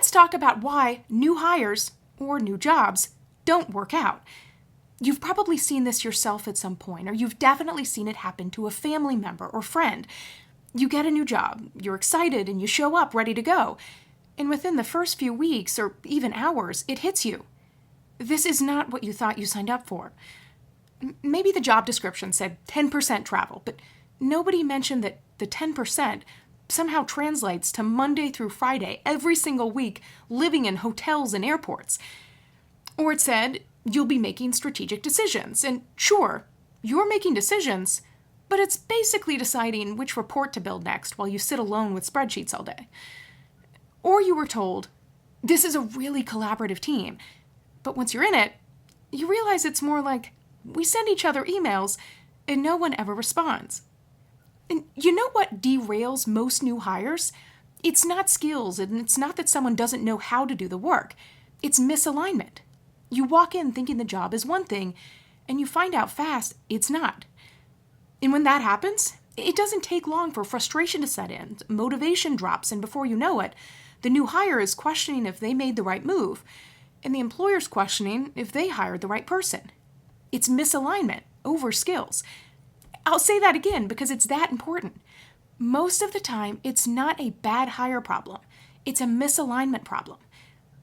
let's talk about why new hires or new jobs don't work out. You've probably seen this yourself at some point, or you've definitely seen it happen to a family member or friend. You get a new job, you're excited, and you show up ready to go. And within the first few weeks or even hours, it hits you. This is not what you thought you signed up for. Maybe the job description said 10% travel, but nobody mentioned that the 10% somehow translates to Monday through Friday every single week, living in hotels and airports. Or it said you'll be making strategic decisions. And sure, you're making decisions, but it's basically deciding which report to build next while you sit alone with spreadsheets all day. Or you were told, this is a really collaborative team. But once you're in it, you realize it's more like we send each other emails and no one ever responds. And you know what derails most new hires? It's not skills, and it's not that someone doesn't know how to do the work. It's misalignment. You walk in thinking the job is one thing, and you find out fast it's not. And when that happens, it doesn't take long for frustration to set in, motivation drops, and before you know it, the new hire is questioning if they made the right move, and the employer's questioning if they hired the right person. It's misalignment over skills. I'll say that again because it's that important. Most of the time, it's not a bad hire problem. It's a misalignment problem.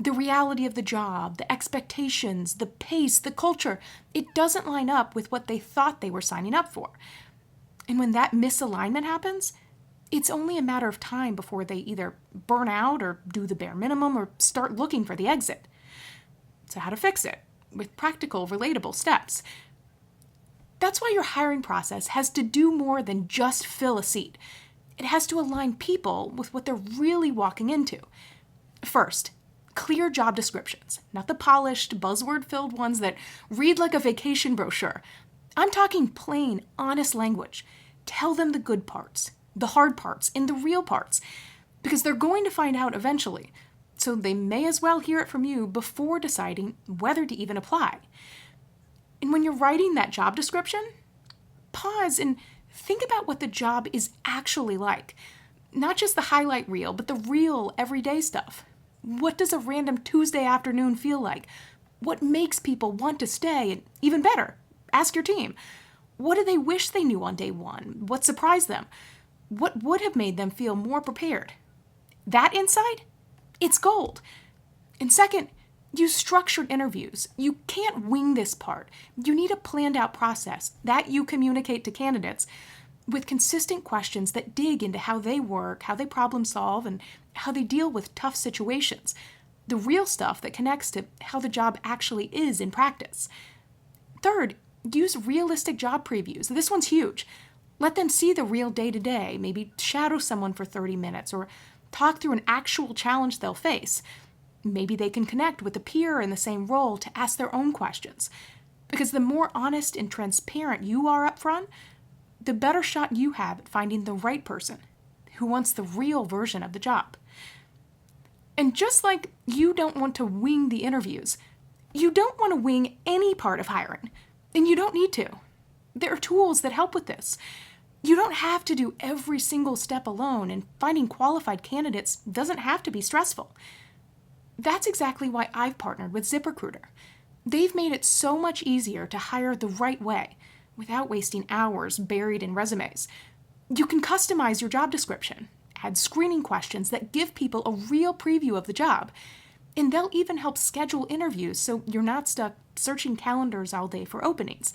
The reality of the job, the expectations, the pace, the culture, it doesn't line up with what they thought they were signing up for. And when that misalignment happens, it's only a matter of time before they either burn out or do the bare minimum or start looking for the exit. So how to fix it? With practical, relatable steps. That's why your hiring process has to do more than just fill a seat. It has to align people with what they're really walking into. First, clear job descriptions, not the polished, buzzword-filled ones that read like a vacation brochure. I'm talking plain, honest language. Tell them the good parts, the hard parts, and the real parts, because they're going to find out eventually. So they may as well hear it from you before deciding whether to even apply. And when you're writing that job description, pause and think about what the job is actually like. Not just the highlight reel, but the real everyday stuff. What does a random Tuesday afternoon feel like? What makes people want to stay? And even better, ask your team. What do they wish they knew on day one? What surprised them? What would have made them feel more prepared? That insight? It's gold. And second, use structured interviews. You can't wing this part. You need a planned out process that you communicate to candidates with consistent questions that dig into how they work, how they problem solve, and how they deal with tough situations. The real stuff that connects to how the job actually is in practice. Third, use realistic job previews. This one's huge. Let them see the real day-to-day, maybe shadow someone for 30 minutes, or talk through an actual challenge they'll face. Maybe they can connect with a peer in the same role to ask their own questions. Because the more honest and transparent you are up front, the better shot you have at finding the right person who wants the real version of the job. And just like you don't want to wing the interviews, you don't want to wing any part of hiring, and you don't need to. There are tools that help with this. You don't have to do every single step alone, and finding qualified candidates doesn't have to be stressful. That's exactly why I've partnered with ZipRecruiter. They've made it so much easier to hire the right way without wasting hours buried in resumes. You can customize your job description, add screening questions that give people a real preview of the job, and they'll even help schedule interviews so you're not stuck searching calendars all day for openings.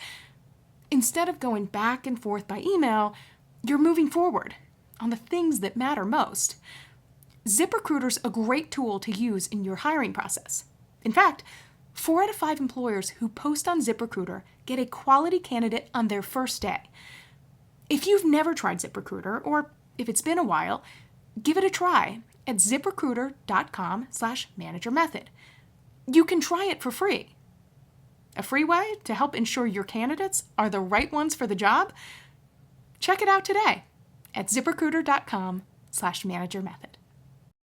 Instead of going back and forth by email, you're moving forward on the things that matter most. ZipRecruiter's a great tool to use in your hiring process. In fact, 4 out of 5 employers who post on ZipRecruiter get a quality candidate on their first day. If you've never tried ZipRecruiter, or if it's been a while, give it a try at ZipRecruiter.com/managermethod. You can try it for free. A free way to help ensure your candidates are the right ones for the job? Check it out today at ZipRecruiter.com/managermethod.